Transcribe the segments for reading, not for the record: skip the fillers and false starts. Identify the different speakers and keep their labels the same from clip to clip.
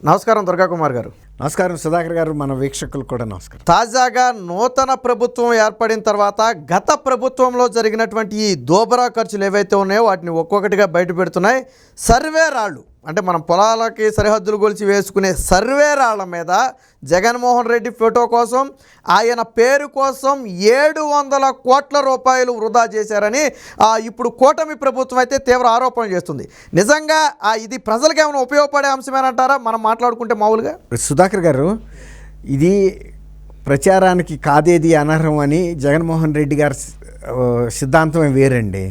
Speaker 1: నమస్కారం దుర్గాకుమార్ గారు.
Speaker 2: నమస్కారం సుధాకర్ గారు, మన వీక్షకులు కూడా నమస్కారం.
Speaker 1: తాజాగా నూతన ప్రభుత్వం ఏర్పడిన తర్వాత గత ప్రభుత్వంలో జరిగినటువంటి ఈ దోబరా ఖర్చులు ఏవైతే ఉన్నాయో వాటిని ఒక్కొక్కటిగా బయట పెడుతున్నాయి. సర్వే రాళ్ళు అంటే మనం పొలాలకి సరిహద్దులు కొలిచి వేసుకునే సర్వే రాళ్ల మీద జగన్మోహన్ రెడ్డి ఫోటో కోసం ఆయన పేరు కోసం 700 కోట్ల రూపాయలు వృధా చేశారని ఇప్పుడు కూటమి ప్రభుత్వం అయితే తీవ్ర ఆరోపణలు చేస్తుంది. నిజంగా ఇది ప్రజలకు ఏమైనా ఉపయోగపడే అంశమేనంటారా? మనం మాట్లాడుకుంటే మామూలుగా
Speaker 2: సుధాకర్ గారు, ఇది ప్రచారానికి కాదేది అనర్హం అని జగన్మోహన్ రెడ్డి గారి సిద్ధాంతం వేరండి.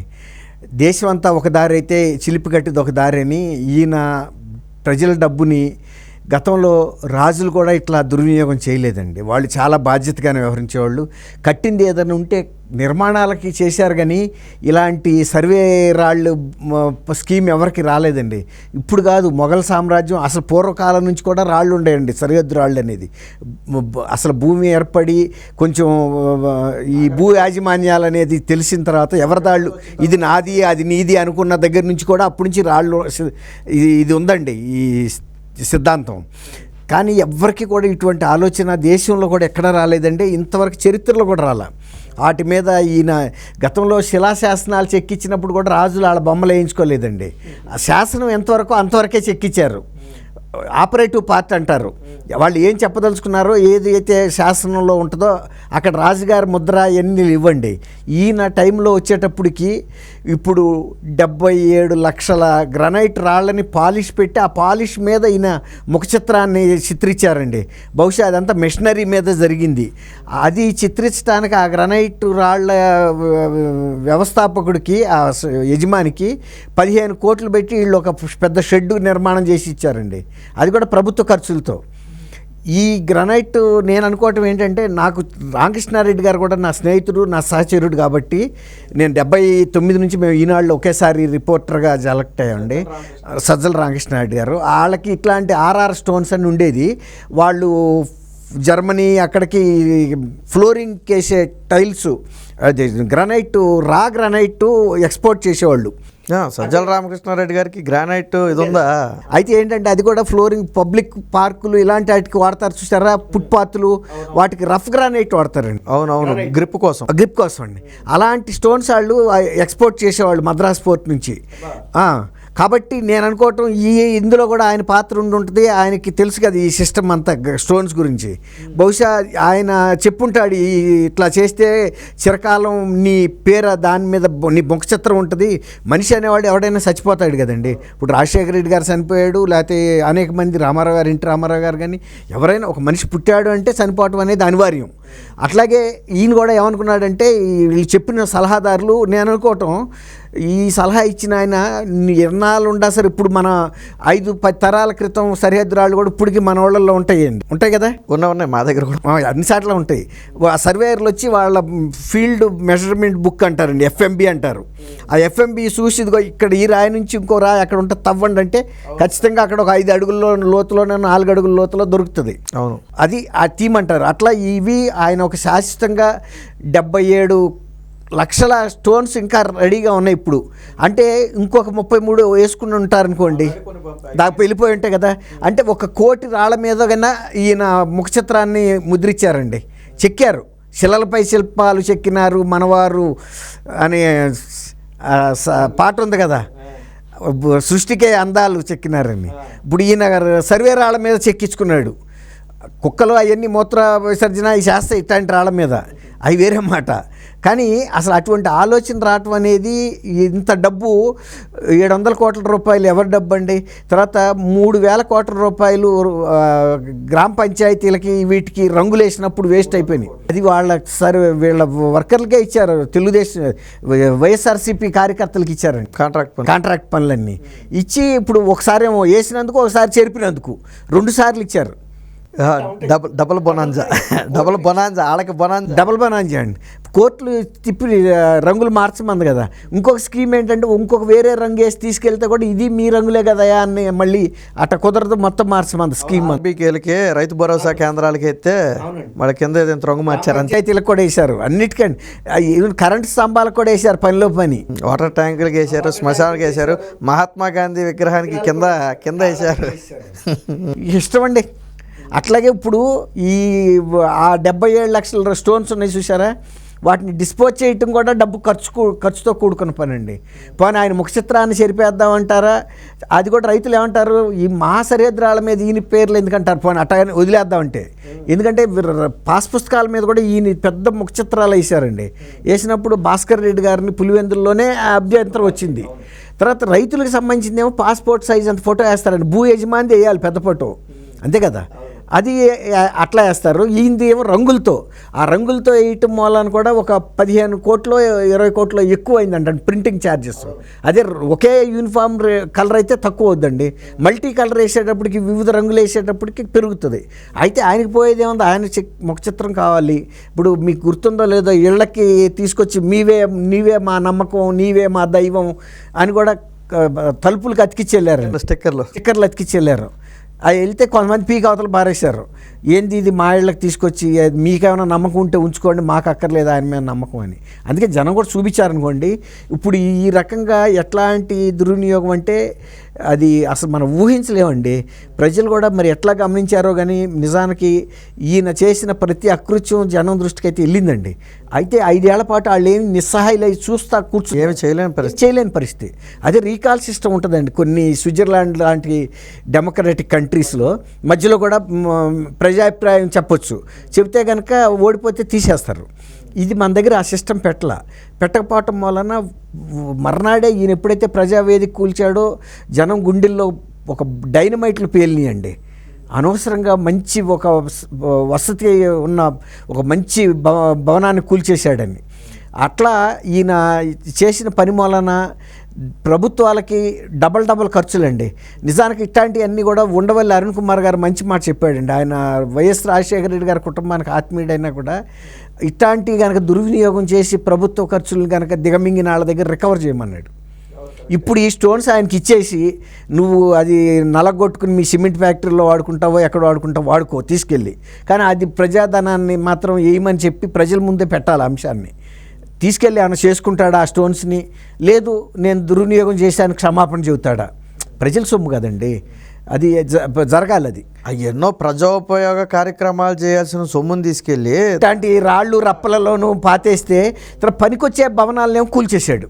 Speaker 2: దేశం అంతా ఒక దారి అయితే చిలిపి కట్టిది ఒక దారి అని ఈయన ప్రజల డబ్బుని గతంలో రాజులు కూడా ఇట్లా దుర్వినియోగం చేయలేదండి. వాళ్ళు చాలా బాధ్యతగానే వ్యవహరించేవాళ్ళు. కట్టింది ఏదైనా ఉంటే నిర్మాణాలకి చేశారు, కానీ ఇలాంటి సర్వే రాళ్ళు స్కీమ్ ఎవరికి రాలేదండి. ఇప్పుడు కాదు, మొఘల్ సామ్రాజ్యం అసలు పూర్వకాలం నుంచి కూడా రాళ్ళు ఉండేయండి, సరిహద్దు రాళ్ళు అనేది. అసలు భూమి ఏర్పడి కొంచెం ఈ భూ యాజమాన్యాలు అనేది తెలిసిన తర్వాత ఎవరిదాళ్ళు ఇది నాది అది నీది అనుకున్న దగ్గర నుంచి కూడా అప్పటి నుంచి రాళ్ళు ఇది ఉందండి ఈ సిద్ధాంతం. కానీ ఎవ్వరికి కూడా ఇటువంటి ఆలోచన దేశంలో కూడా ఎక్కడ రాలేదండి, ఇంతవరకు చరిత్రలో కూడా రాలే. వాటి మీద ఈయన గతంలో శిలాశాసనాలు చెక్కించినప్పుడు కూడా రాజులు వాళ్ళ బొమ్మలు వేయించుకోలేదండి. ఆ శాసనం ఎంతవరకు అంతవరకే చెక్కించారు. ఆపరేటివ్ పార్ట్ అంటారు. వాళ్ళు ఏం చెప్పదలుచుకున్నారో ఏది అయితే శాసనంలో ఉంటుందో అక్కడ రాజుగారి ముద్ర ఎన్ని ఇవ్వండి. ఈయన టైంలో వచ్చేటప్పటికి ఇప్పుడు 77 లక్షల గ్రనైట్ రాళ్ళని పాలిష్ పెట్టి ఆ పాలిష్ మీద ఈయన ముఖ చిత్రాన్ని చిత్రించారండి. బహుశా అదంతా మెషినరీ మీద జరిగింది. అది చిత్రించడానికి ఆ గ్రనైట్ రాళ్ళ వ్యవస్థాపకుడికి, ఆ యజమానికి 15 కోట్లు పెట్టి వీళ్ళు ఒక పెద్ద షెడ్ నిర్మాణం చేసి ఇచ్చారండి. అది కూడా ప్రభుత్వ ఖర్చులతో. ఈ గ్రనైట్ నేను అనుకోవటం ఏంటంటే, నాకు రామకృష్ణారెడ్డి గారు కూడా నా స్నేహితుడు, నా సహచరుడు కాబట్టి నేను 79 నుంచి మేము ఈనాళ్ళు ఒకేసారి రిపోర్టర్గా సెలెక్ట్ అయ్యాండి. సజ్జల రామకృష్ణారెడ్డి గారు, వాళ్ళకి ఇట్లాంటి ఆర్ఆర్ స్టోన్స్ అని ఉండేది. వాళ్ళు జర్మనీ అక్కడికి ఫ్లోరింగ్ వేసే టైల్స్, అది గ్రనైట్, రా గ్రనైట్ ఎక్స్పోర్ట్ చేసేవాళ్ళు.
Speaker 1: సజ్జల రామకృష్ణారెడ్డి గారికి గ్రానైట్ ఇది ఉందా?
Speaker 2: అయితే ఏంటంటే అది కూడా ఫ్లోరింగ్, పబ్లిక్ పార్కులు ఇలాంటి వాటికి వాడతారు చూసారా, ఫుట్పాత్లు, వాటికి రఫ్ గ్రానైట్ వాడతారండి.
Speaker 1: అవునవును, గ్రిప్ కోసం
Speaker 2: అండి. అలాంటి స్టోన్స్ వాళ్ళు ఎక్స్పోర్ట్ చేసేవాళ్ళు మద్రాస్ పోర్ట్ నుంచి. కాబట్టి నేను అనుకోవటం ఇందులో కూడా ఆయన పాత్ర ఉంటుంది. ఆయనకి తెలుసు కదా ఈ సిస్టమ్ అంతా స్టోన్స్ గురించి. బహుశా ఆయన చెప్పుంటాడు, ఇట్లా చేస్తే చిరకాలం నీ పేరు దాని మీద నీ ముఖ చిత్రం ఉంటుంది. మనిషి అనేవాడు ఎవడైనా చచ్చిపోతాడు కదండి. ఇప్పుడు రాజశేఖర రెడ్డి గారు చనిపోయాడు, లేకపోతే అనేక మంది, రామారావు గారు, ఎన్టీ రామారావు గారు, కానీ ఎవరైనా ఒక మనిషి పుట్టాడు అంటే చనిపోవటం అనేది అనివార్యం. అట్లాగే ఈయన కూడా ఏమనుకున్నాడంటే, వీళ్ళు చెప్పిన సలహాదారులు, నేను అనుకోవటం ఈ సలహా ఇచ్చిన ఆయన ఎన్నాళ్ళు ఉండా సరే, ఇప్పుడు మన 5-10 తరాల క్రితం సరిహద్దు రాళ్ళు కూడా ఇప్పటికి మన వాళ్ళల్లో ఉంటాయి కదా.
Speaker 1: ఉన్నాయి మా దగ్గర కూడా,
Speaker 2: అన్ని సార్లు ఉంటాయి. ఆ సర్వేయర్లు వచ్చి వాళ్ళ ఫీల్డ్ మెజర్మెంట్ బుక్ అంటారండి, FMB అంటారు. ఆ FMB చూసి ఇదిగో ఇక్కడ ఈ రాయి నుంచి ఇంకో రాయి అక్కడ ఉంటే తవ్వండి అంటే ఖచ్చితంగా అక్కడ ఒక 5 అడుగుల లోతులోనే 4 అడుగుల లోతులో దొరుకుతుంది.
Speaker 1: అవును,
Speaker 2: అది ఆ టీమ్ అంటారు. అట్లా ఇవి ఆయన ఒక శాశ్వతంగా 77 లక్షల స్టోన్స్ ఇంకా రెడీగా ఉన్నాయి ఇప్పుడు. అంటే ఇంకొక 33 వేసుకుని ఉంటారనుకోండి, దాకా వెళ్ళిపోయి ఉంటాయి కదా. అంటే 1 కోటి రాళ్ళ మీద కన్నా ఈయన ముఖ చిత్రాన్ని ముద్రించారండి, చెక్కారు. శిలలపై శిల్పాలు చెక్కినారు మనవారు అనే పాట ఉంది కదా, సృష్టికే అందాలు చెక్కినారని. ఇప్పుడు ఈయన సర్వే రాళ్ళ మీద చెక్కించుకున్నాడు. కుక్కలు అవన్నీ మూత్ర విసర్జన ఈ శాస్త్ర ఇట్లాంటి రాళ్ళ మీద, అవి వేరే మాట. కానీ అసలు అటువంటి ఆలోచన రావటం అనేది, ఇంత డబ్బు 700 కోట్ల రూపాయలు ఎవరి డబ్బు అండి? తర్వాత 3000 కోట్ల రూపాయలు గ్రామ పంచాయతీలకి వీటికి రంగులు వేసినప్పుడు వేస్ట్ అయిపోయినాయి. అది వీళ్ళ వర్కర్లకే ఇచ్చారు, తెలుగుదేశం వైఎస్ఆర్సీపీ కార్యకర్తలకు ఇచ్చారండి కాంట్రాక్ట్ పనులన్నీ ఇచ్చి. ఇప్పుడు ఒకసారి ఏమో వేసినందుకు, ఒకసారి చెరిపినందుకు 2 సార్లు ఇచ్చారు.
Speaker 1: డబుల్ బొనాంజా వాళ్ళకి బొనాంజా.
Speaker 2: డబుల్ బనాంజా అండి. కోర్టులు తిప్పి రంగులు మార్చమంది కదా. ఇంకొక స్కీమ్ ఏంటంటే ఇంకొక వేరే రంగు వేసి తీసుకెళ్తే కూడా ఇది మీ రంగులే కదా అని మళ్ళీ అట్ట కుదరదు, మొత్తం మార్చమంది స్కీమ్.
Speaker 1: బీకేలకి రైతు భరోసా కేంద్రాలకి అయితే వాళ్ళ కింద ఏదైనా రంగు మార్చారు.
Speaker 2: పంచాయతీలకు కూడా వేశారు, అన్నిటికండి. ఈవెన్ కరెంటు స్తంభాలకు కూడా వేశారు, పనిలో పని.
Speaker 1: వాటర్ ట్యాంకులకి వేశారు, శ్మశానానికి వేశారు, మహాత్మా గాంధీ విగ్రహానికి కింద వేశారు.
Speaker 2: ఇష్టం అండి. అట్లాగే ఇప్పుడు ఈ ఆ 77 లక్షల స్టోన్స్ ఉన్నాయి చూసారా, వాటిని డిస్పోజ్ చేయటం కూడా ఖర్చుతో కూడుకున్న పని అండి. పోనీ ఆయన ముఖ చిత్రాన్ని చెరిపేద్దామంటారా? అది కూడా రైతులు ఏమంటారు, ఈ మహాసరిహద్రాల మీద ఈయన పేర్లు ఎందుకంటారు, పోనీ అట్లా వదిలేద్దామంటే. ఎందుకంటే పాస్ పుస్తకాల మీద కూడా ఈయన పెద్ద ముఖ చిత్రాలు వేశారండి. వేసినప్పుడు భాస్కర్ రెడ్డి గారిని పులివెందుల్లోనే అభ్యంతరం వచ్చింది. తర్వాత రైతులకు సంబంధించింది ఏమో పాస్పోర్ట్ సైజ్ అంత ఫోటో వేస్తారండి, భూ యజమాని వేయాలి పెద్ద ఫోటో, అంతే కదా. అది అట్లా వేస్తారు. ఈయనది ఏమో రంగులతో, ఆ రంగులతో వేయటం మూలాన కూడా ఒక 15 కోట్లు 20 కోట్లు ఎక్కువ అయిందంట ప్రింటింగ్ ఛార్జెస్. అదే ఒకే యూనిఫామ్ కలర్ అయితే తక్కువ అవుద్దండి, మల్టీ కలర్ వేసేటప్పటికి వివిధ రంగులు వేసేటప్పటికి పెరుగుతుంది. అయితే ఆయనకి పోయేది ఏముంది, ఆయన ముఖ చిత్రం కావాలి. ఇప్పుడు మీకు గుర్తుందో లేదో, ఇళ్ళకి తీసుకొచ్చి నీవే మా నమ్మకం, నీవే మా దైవం అని కూడా తలుపులకు అతికిచ్చెళ్ళారు, స్టిక్కర్లు అతికిచ్చెళ్ళారు. అవి వెళ్తే కొంతమంది పీక్ అవతలు పారేశారు. ఏంది ఇది మా ఇళ్ళకి తీసుకొచ్చి, మీకేమైనా నమ్మకం ఉంటే ఉంచుకోండి, మాకు అక్కర్లేదు ఆయన మీద నమ్మకం అని. అందుకే జనం కూడా చూపించారనుకోండి. ఇప్పుడు ఈ రకంగా ఎట్లాంటి దుర్వినియోగం అంటే అది అసలు మనం ఊహించలేమండి. ప్రజలు కూడా మరి ఎట్లా గమనించారో కానీ నిజానికి ఈయన చేసిన ప్రతి అకృత్యం జనం దృష్టికి అయితే వెళ్ళిందండి. అయితే 5 ఏళ్ల పాటు వాళ్ళు ఏమి నిస్సహాయులై చూస్తా ఏమి చేయలేని పరిస్థితి. అదే రీకాల్ సిస్టమ్ ఉంటుందండి కొన్ని స్విట్జర్లాండ్ లాంటి డెమోక్రటిక్ కంట్రీస్లో. మధ్యలో కూడా ప్రజాభిప్రాయం చెప్తే కనుక ఓడిపోతే తీసేస్తారు. ఇది మన దగ్గర ఆ సిస్టమ్ పెట్టకపోవటం వలన మర్నాడే ఈయన ఎప్పుడైతే ప్రజావేదిక కూల్చాడో జనం గుండెల్లో ఒక డైనమైట్లు పేలినాయండి. అనవసరంగా మంచి ఒక వసతి ఉన్న ఒక మంచి భవనాన్ని కూల్చేశాడని. అట్లా ఈయన చేసిన పని మూలన ప్రభుత్వాలకి డబల్ ఖర్చులండి. నిజానికి ఇట్లాంటివన్నీ కూడా ఉండవల్లి అరుణ్ కుమార్ గారు మంచి మాట చెప్పాడండి. ఆయన వైఎస్ రాజశేఖర రెడ్డి గారి కుటుంబానికి ఆత్మీయుడైనా కూడా ఇట్లాంటి కనుక దుర్వినియోగం చేసి ప్రభుత్వ ఖర్చులను కనుక దిగమింగిన వాళ్ళ దగ్గర రికవర్ చేయమన్నాడు. ఇప్పుడు ఈ స్టోన్స్ ఆయనకి ఇచ్చేసి నువ్వు అది నలగొట్టుకుని మీ సిమెంట్ ఫ్యాక్టరీలో వాడుకుంటావో ఎక్కడ వాడుకో తీసుకెళ్ళి, కానీ అది ప్రజాధనాన్ని మాత్రం వేయమని చెప్పి ప్రజల ముందే పెట్టాలి అంశాన్ని. తీసుకెళ్ళి ఏమైనా చేసుకుంటాడా ఆ స్టోన్స్ని? లేదు నేను దుర్వినియోగం చేశాను క్షమాపణ చెబుతాడా? ప్రజల సొమ్ము కదండి, అది జరగాలి. అది
Speaker 1: ఎన్నో ప్రజోపయోగ కార్యక్రమాలు చేయాల్సిన సొమ్ముని తీసుకెళ్ళి
Speaker 2: ఇట్లాంటి రాళ్ళు రప్పలలోనూ పాతేస్తే పనికొచ్చే భవనాలనేమో కూల్చేశాడు.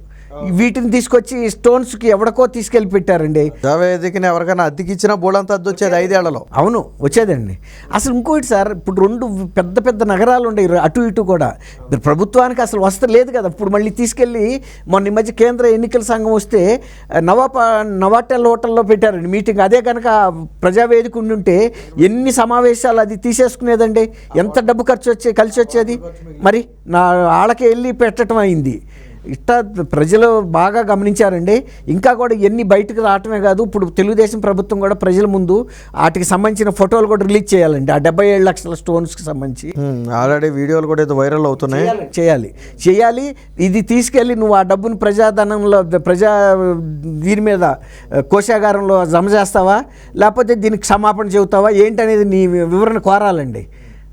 Speaker 2: వీటిని తీసుకొచ్చి స్టోన్స్కి ఎవరికో తీసుకెళ్ళి పెట్టారండి.
Speaker 1: వేదికని ఎవరికైనా అద్దెకిచ్చినా బోళంతా అద్దె వచ్చేది 5 ఏళ్లలో.
Speaker 2: అవును వచ్చేదండి. అసలు ఇంకోటి సార్, ఇప్పుడు 2 పెద్ద నగరాలు ఉన్నాయి అటు ఇటు కూడా, ప్రభుత్వానికి అసలు వసతి లేదు కదా. ఇప్పుడు మళ్ళీ తీసుకెళ్ళి మొన్న ఈ మధ్య కేంద్ర ఎన్నికల సంఘం వస్తే నవాటెల్ హోటల్లో పెట్టారండి మీటింగ్. అదే కనుక ప్రజావేదిక ఉండుంటే ఎన్ని సమావేశాలు అది తీసేసుకునేదండి, ఎంత డబ్బు కలిసి వచ్చేది. మరి వాళ్ళకి వెళ్ళి పెట్టడం అయింది. ఇట్లా ప్రజలు బాగా గమనించారండి. ఇంకా కూడా ఎన్ని బయటకు రావటమే కాదు, ఇప్పుడు తెలుగుదేశం ప్రభుత్వం కూడా ప్రజల ముందు వాటికి సంబంధించిన ఫోటోలు కూడా రిలీజ్ చేయాలండి. ఆ 77 లక్షల స్టోన్స్కి సంబంధించి
Speaker 1: ఆల్రెడీ వీడియోలు కూడా ఏదో వైరల్ అవుతున్నాయి.
Speaker 2: చేయాలి. ఇది తీసుకెళ్ళి నువ్వు ఆ డబ్బును ప్రజాధనంలో దీని మీద కోశాగారంలో జమ చేస్తావా, లేకపోతే దీనికి క్షమాపణ చెబుతావా ఏంటనేది నీ వివరణ కోరాలండి.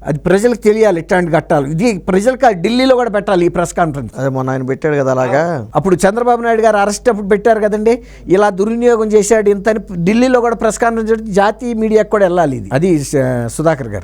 Speaker 2: అది ప్రజలకు తెలియాలి. ఇట్లాంటి ఘట్టాలు ఇది ప్రజలకు ఢిల్లీలో కూడా పెట్టాలి ఈ ప్రెస్ కాన్ఫరెన్స్.
Speaker 1: అదే మొన్న ఆయన పెట్టాడు కదా అలాగా.
Speaker 2: అప్పుడు చంద్రబాబు నాయుడు గారు అరెస్ట్ అప్పుడు పెట్టారు కదండి, ఇలా దుర్వినియోగం చేశాడు ఇంత అని ఢిల్లీలో కూడా ప్రెస్ కాన్ఫరెన్స్ జాతీయ మీడియాకు కూడా వెళ్ళాలి. ఇది అది సుధాకర్ గారు.